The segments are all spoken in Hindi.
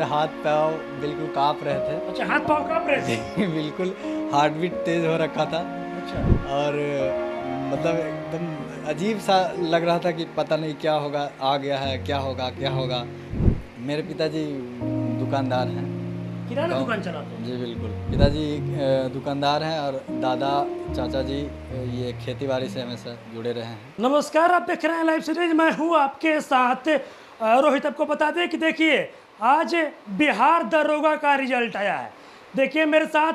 हाथ पाँव बिल्कुल काँप रहे थे। अच्छा, हाथ पाँव काँप रहे थे। बिल्कुल हार्ट बीट तेज़ हो रखा था अच्छा, और मतलब एकदम अजीब सा लग रहा था कि पता नहीं क्या होगा, आ गया है, क्या होगा क्या होगा। मेरे पिताजी दुकानदार हैं। किराना गाँव दुकान चलाते हैं। जी बिल्कुल, पिताजी दुकानदार हैं और दादा चाचा जी ये खेती बाड़ी से हमेशा जुड़े रहे हैं। नमस्कार, आप देख रहे हैं लाइव सीरीज। मैं हूं आपके साथ रोहित। आपको बता दें कि देखिए आज बिहार दरोगा का रिजल्ट आया है। देखिए मेरे साथ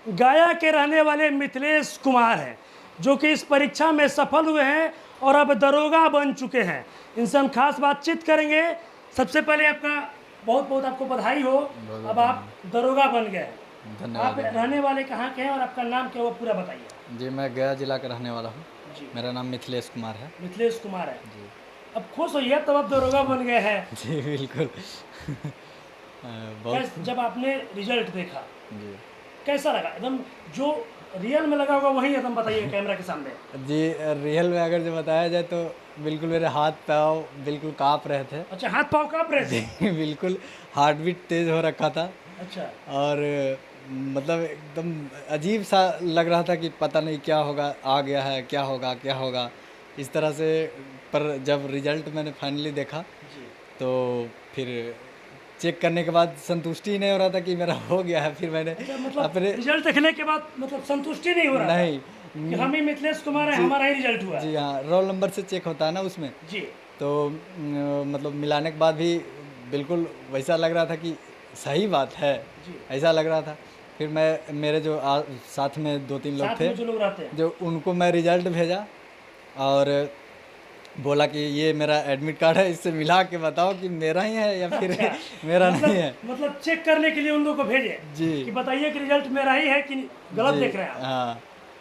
गया के रहने वाले मिथिलेश कुमार हैं जो कि इस परीक्षा में सफल हुए हैं और अब दरोगा बन चुके हैं। इनसे हम खास बातचीत करेंगे। सबसे पहले आपका बहुत बहुत आपको बधाई हो, अब आप दरोगा बन गए। आप धन्यवाद। रहने वाले कहाँ के हैं और आपका नाम क्या, वो पूरा बताइए। जी मैं गया जिला का रहने वाला हूँ। जी, मेरा नाम मिथिलेश कुमार है। मिथिलेश कुमार है। जी अब खुश होइए, तब आप दरोगा बन गए हैं। जी बिल्कुल। बहुत जब आपने रिजल्ट देखा जी कैसा लगा? एकदम जो रियल में लगा होगा वही एकदम बताइए कैमरा के सामने। जी रियल में अगर जो बताया जाए तो बिल्कुल मेरे हाथ पाँव बिल्कुल काँप रहे थे। अच्छा, हाथ पाँव काँप रहे थे। जी बिल्कुल हार्ट बीट तेज़ हो रखा था अच्छा, और मतलब एकदम अजीब सा लग रहा था कि पता नहीं क्या होगा, आ गया है, क्या होगा क्या होगा इस तरह से। पर जब रिजल्ट मैंने फाइनली देखा जी। तो फिर चेक करने के बाद संतुष्टि ही नहीं हो रहा था कि मेरा हो गया है। फिर मैंने अच्छा, मतलब अपने रिजल्ट देखने के बाद मतलब संतुष्टि नहीं हो रहा था नहीं कि हम ही मिथिलेश कुमार है, जी हमारा ही रिजल्ट हुआ है। जी हाँ, रोल नंबर से चेक होता है ना उसमें, जी, तो मतलब मिलाने के बाद भी बिल्कुल वैसा लग रहा था कि सही बात है, जी। ऐसा लग रहा था। फिर मैं मेरे जो साथ में 2-3 लोग साथ थे में जो लोग रहते हैं। जो उनको मैं रिजल्ट भेजा और बोला कि ये मेरा एडमिट कार्ड है, इससे मिला के बताओ कि मेरा ही है या फिर अच्छा, मेरा नहीं है। मतलब चेक करने के लिए उन लोगों को भेजे जी कि बताइए कि रिजल्ट मेरा ही है कि गलत जी देख रहे हैं आप। हाँ,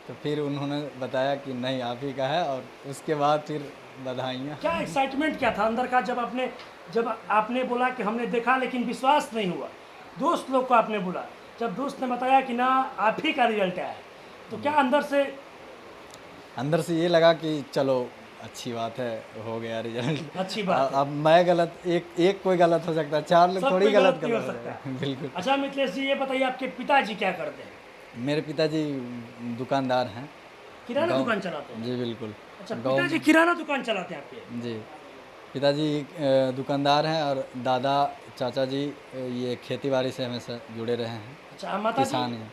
तो फिर उन्होंने बताया कि नहीं आप ही का है और उसके बाद फिर बधाइयाँ। क्या एक्साइटमेंट क्या था अंदर का जब आपने बोला कि हमने देखा लेकिन विश्वास नहीं हुआ? दोस्त लोग को आपने बोला, जब दोस्त ने बताया कि ना आप ही का रिजल्ट आया है, तो क्या अंदर से ये लगा कि चलो अच्छी बात है, हो गया रिजल्ट। अच्छी बात है? अब मैं गलत, एक कोई गलत हो सकता है, 4 लोग सब थोड़ी कोई गलत नहीं हो गलत हो सकता। जाएगा। बिल्कुल। अच्छा मिथिलेश जी, ये बताइए आपके पिताजी क्या करते हैं? मेरे पिताजी दुकानदार हैं। किराना गाँव दुकान चलाते हैं। जी बिल्कुल। अच्छा, गाँव पिताजी किराना दुकान चलाते हैं आपके। जी पिताजी दुकानदार हैं और दादा चाचा जी ये खेती बाड़ी से हमेशा जुड़े रहे हैं। अच्छा, माता जी? किसान हैं,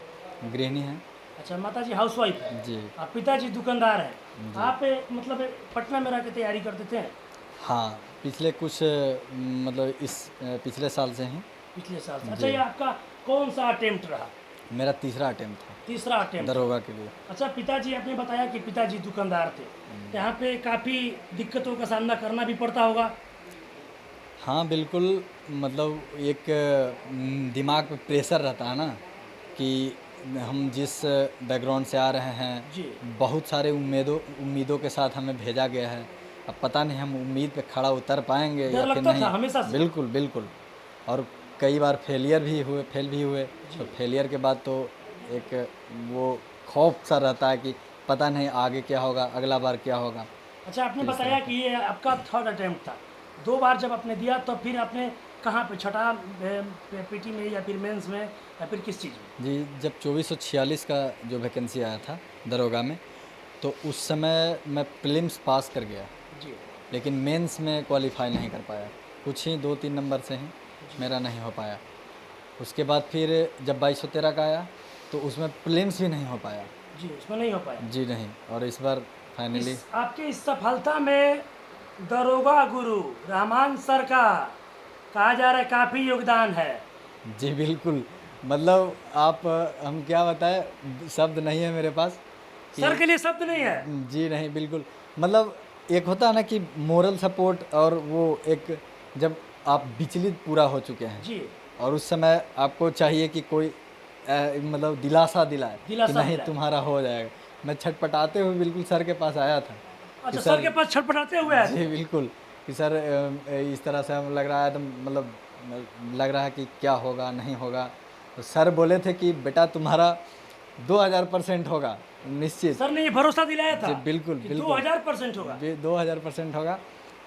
गृहिणी हैं। अच्छा, माता जी हाउस वाइफ है, जी आप पिताजी दुकानदार हैं। जी आप मतलब पटना में रह के तैयारी करते थे हाँ, पिछले कुछ मतलब इस पिछले साल से ही। पिछले साल से? अच्छा, जी ये आपका कौन सा अटेम्प्ट रहा? मेरा तीसरा अटेम्प्ट था तीसरा अटेम्प्ट। दरोगा के लिए। अच्छा, पिताजी आपने बताया कि पिताजी दुकानदार थे, तो यहाँ पे काफ़ी दिक्कतों का सामना करना भी पड़ता होगा। हाँ बिल्कुल, मतलब एक दिमाग पे प्रेशर रहता है ना कि हम जिस बैकग्राउंड से आ रहे हैं, जी, बहुत सारे उम्मीदों के साथ हमें भेजा गया है। अब पता नहीं हम उम्मीद पे खड़ा उतर पाएंगे डर या फिर लगता नहीं। था हमेशा से। बिल्कुल बिल्कुल। और कई बार फेल भी हुए। तो फेलियर के बाद तो एक वो खौफ सा रहता है कि पता नहीं आगे क्या होगा, अगला बार क्या होगा। अच्छा, आपने तो इस बताया तरह कि ये आपका थर्ड अटेम्प्ट था। 2 बार जब आपने दिया तो फिर आपने कहाँ पे, छठा पीटी में या फिर मेंस में या फिर किस चीज़ में? जी, जब 2446 का जो वैकेंसी आया था दरोगा में, तो उस समय मैं प्रीलिम्स पास कर गया, जी, लेकिन मेंस में क्वालिफाई नहीं कर पाया। कुछ ही 2-3 नंबर से ही मेरा नहीं हो पाया। उसके बाद फिर जब 2213 का आया तो उसमें प्रीलिम्स भी नहीं हो पाया। जी, उसमें नहीं हो पाया। जी नहीं, और इस बार फाइनली आपके इस सफलता में दरोगा गुरु रहमान सर का कहा जा रहा है काफ़ी योगदान है। जी बिल्कुल। मतलब आप हम क्या बताएं, शब्द नहीं है मेरे पास सर कि के लिए शब्द नहीं है। जी नहीं बिल्कुल। मतलब एक होता है ना कि मोरल सपोर्ट, और वो एक जब आप विचलित पूरा हो चुके हैं जी, और उस समय आपको चाहिए कि कोई मतलब दिलासा दिलाए कि दिलासा नहीं दिलाए। तुम्हारा हो जाएगा। मैं छटपटाते हुए बिल्कुल सर के पास आया था कि अच्छा, सर के पास छटपटाते हुए आए थे। जी बिल्कुल, कि सर इस तरह से हम लग रहा है, तो मतलब लग रहा है कि क्या होगा नहीं होगा। तो सर बोले थे कि बेटा तुम्हारा 2000% होगा निश्चित। सर ने ये भरोसा दिलाया था जी बिल्कुल कि बिल्कुल 2000% होगा। 2000% होगा,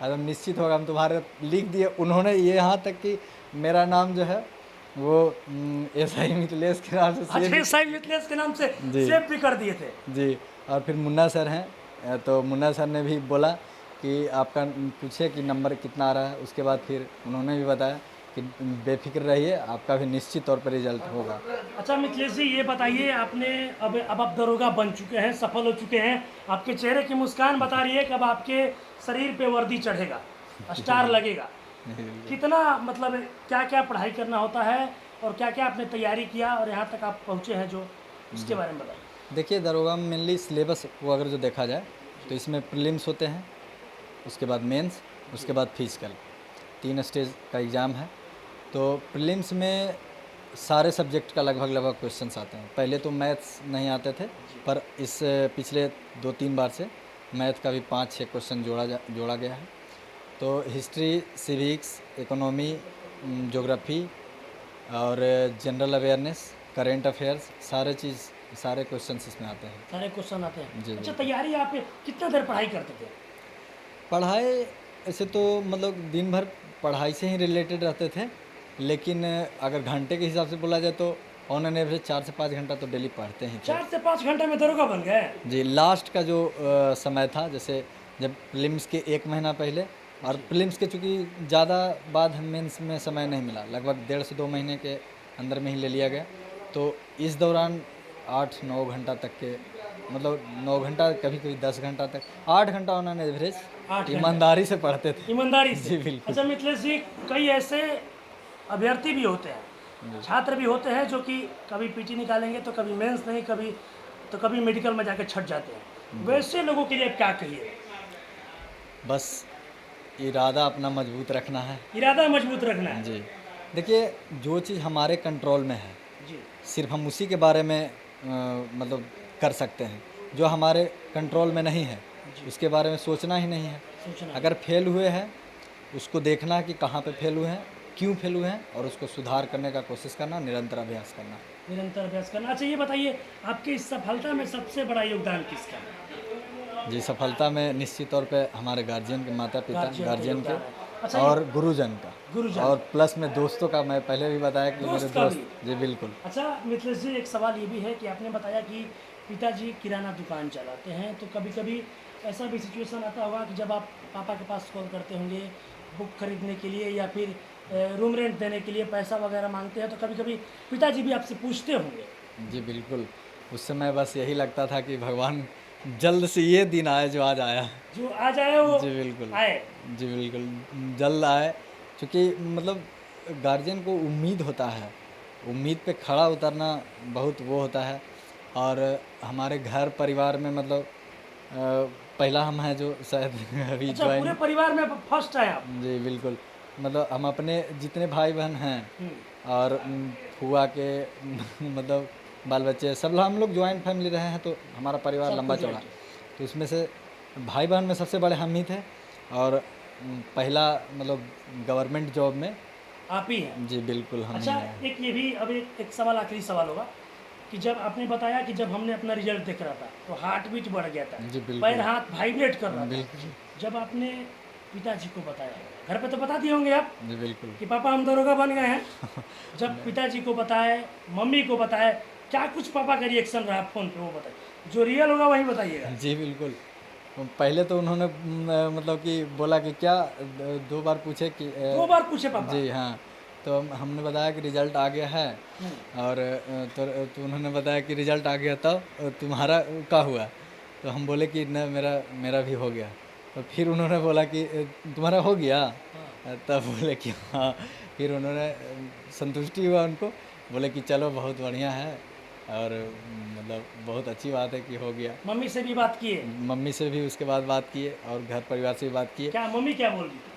एकदम निश्चित होगा, हम तुम्हारे लिख दिए। उन्होंने ये यहाँ तक कि मेरा नाम जो है वो SI मिथिलेश के नाम से अच्छा सेव साई मिथिलेश के नाम से जी। सेव भी कर दिए थे। जी। और फिर मुन्ना सर हैं, तो मुन्ना सर ने भी बोला कि आपका पूछे कि नंबर कितना आ रहा है। उसके बाद फिर उन्होंने भी बताया कि बेफिक्र रहिए, आपका भी निश्चित तौर पर रिजल्ट होगा। अच्छा मिथिलेश जी ये बताइए, आपने अब आप दरोगा बन चुके हैं, सफल हो चुके हैं, आपके चेहरे की मुस्कान बता रही है कि अब आपके शरीर पे वर्दी चढ़ेगा, स्टार लगेगा। कितना मतलब क्या क्या पढ़ाई करना होता है और क्या क्या आपने तैयारी किया और यहाँ तक आप पहुँचे हैं जो, इसके बारे में बताइए। देखिए, दरोगा में मेनली सिलेबस को अगर जो देखा जाए तो इसमें प्रीलिम्स होते हैं, उसके बाद मेंस, उसके बाद फिजिकल, 3 स्टेज का एग्ज़ाम है। तो प्रीलिम्स में सारे सब्जेक्ट का लगभग क्वेश्चंस आते हैं। पहले तो मैथ्स नहीं आते थे, पर इस पिछले 2-3 बार से मैथ का भी 5-6 क्वेश्चन जोड़ा गया है। तो हिस्ट्री, सिविक्स, इकोनॉमी, ज्योग्राफी और जनरल अवेयरनेस, करेंट अफेयर्स, सारे क्वेश्चंस इसमें आते हैं। सारे क्वेश्चन आते हैं। जी, अच्छा तैयारी आप कितना देर पढ़ाई करते थे? पढ़ाई ऐसे तो मतलब दिन भर पढ़ाई से ही रिलेटेड रहते थे, लेकिन अगर घंटे के हिसाब से बोला जाए तो ऑन एन एवरेज 4 से 5 घंटा तो डेली पढ़ते ही थे। 4 से 5 घंटे में दरोगा बन गए? जी। लास्ट का जो समय था, जैसे जब प्रीलिम्स के 1 महीना पहले, और प्रीलिम्स के चूँकि ज़्यादा बाद मेंस में समय नहीं मिला, लगभग 1.5 से 2 महीने के अंदर में ही ले लिया गया। तो इस दौरान 8-9 घंटा तक के, मतलब 9 घंटा, कभी कभी 10 घंटा तक, 8 घंटा ऑन एन एवरेज 8 घंटे। ईमानदारी से पढ़ते थे। ईमानदारी से? जी बिल्कुल। अच्छा मिथिलेश जी, कई ऐसे अभ्यर्थी भी होते हैं, छात्र भी होते हैं जो कि कभी पीटी निकालेंगे तो कभी मेंस नहीं, कभी मेडिकल में जाके छट जाते हैं। वैसे लोगों के लिए क्या कहिए? बस इरादा अपना मजबूत रखना है। इरादा मजबूत रखना है। जी। देखिए, जो चीज़ हमारे कंट्रोल में है जी सिर्फ हम उसी के बारे में मतलब कर सकते हैं। जो हमारे कंट्रोल में नहीं है उसके बारे में सोचना ही नहीं है। सोचना। अगर फेल हुए हैं उसको देखना है कि कहाँ पे फेल हुए हैं, क्यों फेल हुए हैं, और उसको सुधार करने का कोशिश करना, निरंतर अभ्यास करना। निरंतर अभ्यास करना। अच्छा ये बताइए, आपकी इस सफलता में सबसे बड़ा योगदान किसका है? जी, सफलता में निश्चित तौर पे हमारे गार्जियन के, माता पिता, गार्जियन योगदान है। के, अच्छा और गुरुजन का, गुरुजन। और प्लस में दोस्तों का। मैं पहले भी बताया कि मेरे दोस्त का दोस्त। जी बिल्कुल। अच्छा मिथिलेश जी, एक सवाल ये भी है कि आपने बताया कि पिताजी किराना दुकान चलाते हैं, तो कभी कभी ऐसा भी सिचुएशन आता होगा कि जब आप पापा के पास कॉल करते होंगे बुक खरीदने के लिए या फिर रूम रेंट देने के लिए पैसा वगैरह मांगते हैं, तो कभी कभी पिताजी भी आपसे पूछते होंगे? जी बिल्कुल। उस समय बस यही लगता था कि भगवान जल्द से ये दिन आए जो आज आया। जो आ जाए वो जी बिल्कुल। आए। जी बिल्कुल, जल्द आए। क्योंकि मतलब गार्जियन को उम्मीद होता है, उम्मीद पे खड़ा उतरना बहुत वो होता है। और हमारे घर परिवार में मतलब पहला हम हैं जो शायद अभी अच्छा ज्वाइन। पूरे परिवार में फर्स्ट आए आप? जी बिल्कुल। मतलब हम अपने जितने भाई बहन हैं हम्म। और फूआ के मतलब बाल बच्चे, सब लोग, हम लोग ज्वाइंट फैमिली रहे हैं, तो हमारा परिवार सबको लंबा joint चौड़ा। तो उसमें से भाई बहन में सबसे बड़े हम ही थे। और पहला मतलब गवर्नमेंट जॉब में। आप ही हैं? जी बिल्कुल, हम ही अच्छा हैं। एक ये भी अब एक सवाल, आखिरी सवाल होगा कि जब आपने बताया कि जब हमने अपना रिजल्ट देख रहा था तो हार्ट बीट बढ़ गया था, जी बिल्कुल। पैर हाथ वाइब्रेट कर रहा था, बिल्कुल। जब आपने पिताजी को बताया, घर पे तो बता दिए होंगे आप जी बिल्कुल। कि पापा हम दरोगा बन गए हैं, जब पिताजी को बताए, मम्मी को बताए, क्या कुछ पापा का रिएक्शन रहा फोन पे वो बताइए, जो रियल होगा वही बताइएगा। जी बिल्कुल। पहले तो उन्होंने मतलब कि बोला कि क्या, 2 बार पूछे कि 2 बार पूछे पापा? जी हाँ। तो हमने बताया कि रिजल्ट आ गया है, और तो उन्होंने बताया कि रिजल्ट आ गया, तब तुम्हारा क्या हुआ? तो हम बोले कि न, मेरा भी हो गया। तो फिर उन्होंने बोला कि तुम्हारा हो गया? तब बोले कि हाँ। फिर उन्होंने संतुष्टि हुआ उनको, बोले कि चलो बहुत बढ़िया है, और मतलब बहुत अच्छी बात है कि हो गया। मम्मी से भी बात किए? मम्मी से भी उसके बाद बात किए, और घर परिवार से भी बात किए। क्या मम्मी क्या बोल रही थी?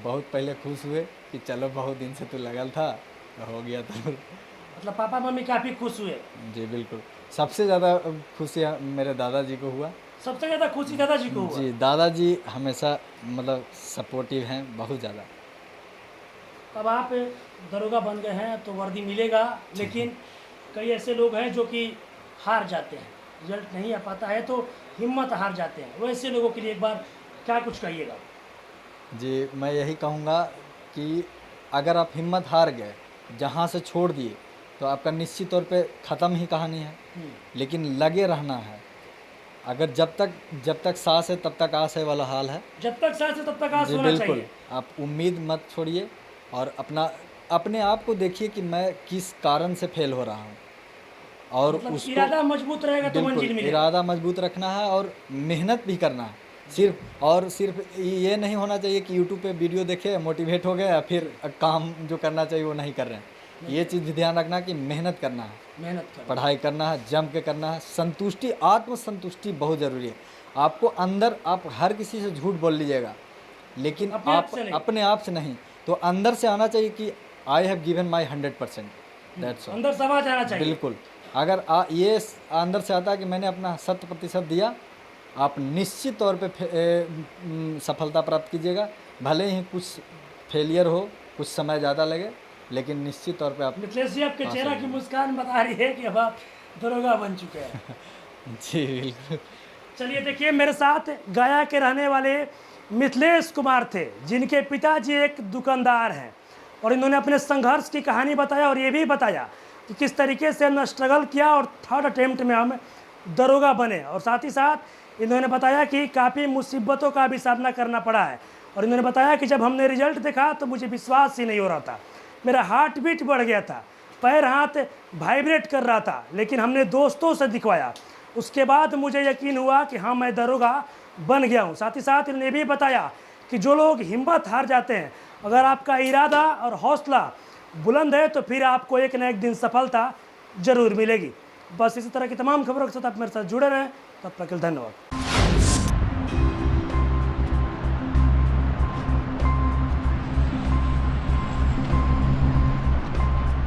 बहुत पहले खुश हुए कि चलो बहुत दिन से तो लगल था, तो हो गया। तो मतलब पापा मम्मी काफी खुश हुए? जी बिल्कुल। सबसे ज़्यादा खुशी मेरे दादाजी को हुआ। सबसे ज्यादा खुशी दादाजी को हुआ? जी, दादाजी हमेशा मतलब सपोर्टिव हैं, बहुत ज़्यादा। अब आप दरोगा बन गए हैं तो वर्दी मिलेगा, लेकिन कई ऐसे लोग हैं जो कि हार जाते हैं, रिजल्ट नहीं आ पाता है तो हिम्मत हार जाते हैं, वैसे लोगों के लिए एक बार क्या कुछ कहिएगा? जी, मैं यही कहूँगा कि अगर आप हिम्मत हार गए जहाँ से छोड़ दिए तो आपका निश्चित तौर पे ख़त्म ही कहानी है। लेकिन लगे रहना है। अगर जब तक सांस है तब तक आस है वाला हाल है। जब तक सांस है तब तक आस जी होना बिल्कुल। चाहिए। आप उम्मीद मत छोड़िए और अपने आप को देखिए कि मैं किस कारण से फेल हो रहा हूँ, और मतलब उसको इरादा मजबूत रहेगा तो बिल्कुल मंजिल मिलेगा। इरादा मजबूत रखना है और मेहनत भी करना है। सिर्फ ये नहीं होना चाहिए कि यूट्यूब पे वीडियो देखे मोटिवेट हो गए या फिर काम जो करना चाहिए वो नहीं कर रहे हैं। ये चीज़ भी ध्यान रखना कि मेहनत करना है, मेहनत कर। पढ़ाई करना है, जम के करना है। संतुष्टि, आत्म संतुष्टि बहुत ज़रूरी है। आपको अंदर, आप हर किसी से झूठ बोल लीजिएगा लेकिन अपने आप आप से नहीं। अपने आप से नहीं, तो अंदर से आना चाहिए कि I have given my 100%, that's all. अंदर समाज आना चाहिए। बिल्कुल। अगर ये अंदर से आता है कि मैंने अपना 100% दिया, आप निश्चित तौर पे सफलता प्राप्त कीजिएगा। भले ही कुछ फेलियर हो, कुछ समय ज़्यादा लगे, लेकिन निश्चित तौर पे आप मिथिलेश जी, आपके चेहरा की मुस्कान बता रही है कि अब आप दरोगा बन चुके हैं। जी बिल्कुल। चलिए देखिए, मेरे साथ गया के रहने वाले मिथिलेश कुमार थे, जिनके पिताजी एक दुकानदार हैं, और इन्होंने अपने संघर्ष की कहानी बताया और ये भी बताया कि किस तरीके से हमने स्ट्रगल किया और थर्ड अटेम्प्ट में हम दरोगा बने। और साथ ही साथ इन्होंने बताया कि काफ़ी मुसीबतों का भी सामना करना पड़ा है। और इन्होंने बताया कि जब हमने रिजल्ट देखा तो मुझे विश्वास ही नहीं हो रहा था, मेरा हार्ट बीट बढ़ गया था, पैर हाथ वाइब्रेट कर रहा था, लेकिन हमने दोस्तों से दिखवाया, उसके बाद मुझे यकीन हुआ कि हाँ, मैं दरोगा बन गया हूँ। साथ ही साथ इन्होंने भी बताया कि जो लोग हिम्मत हार जाते हैं, अगर आपका इरादा और हौसला बुलंद है तो फिर आपको एक न एक दिन सफलता जरूर मिलेगी। बस इसी तरह की तमाम खबरों के साथ आप मेरे साथ जुड़े रहें। तब तक के लिए धन्यवाद।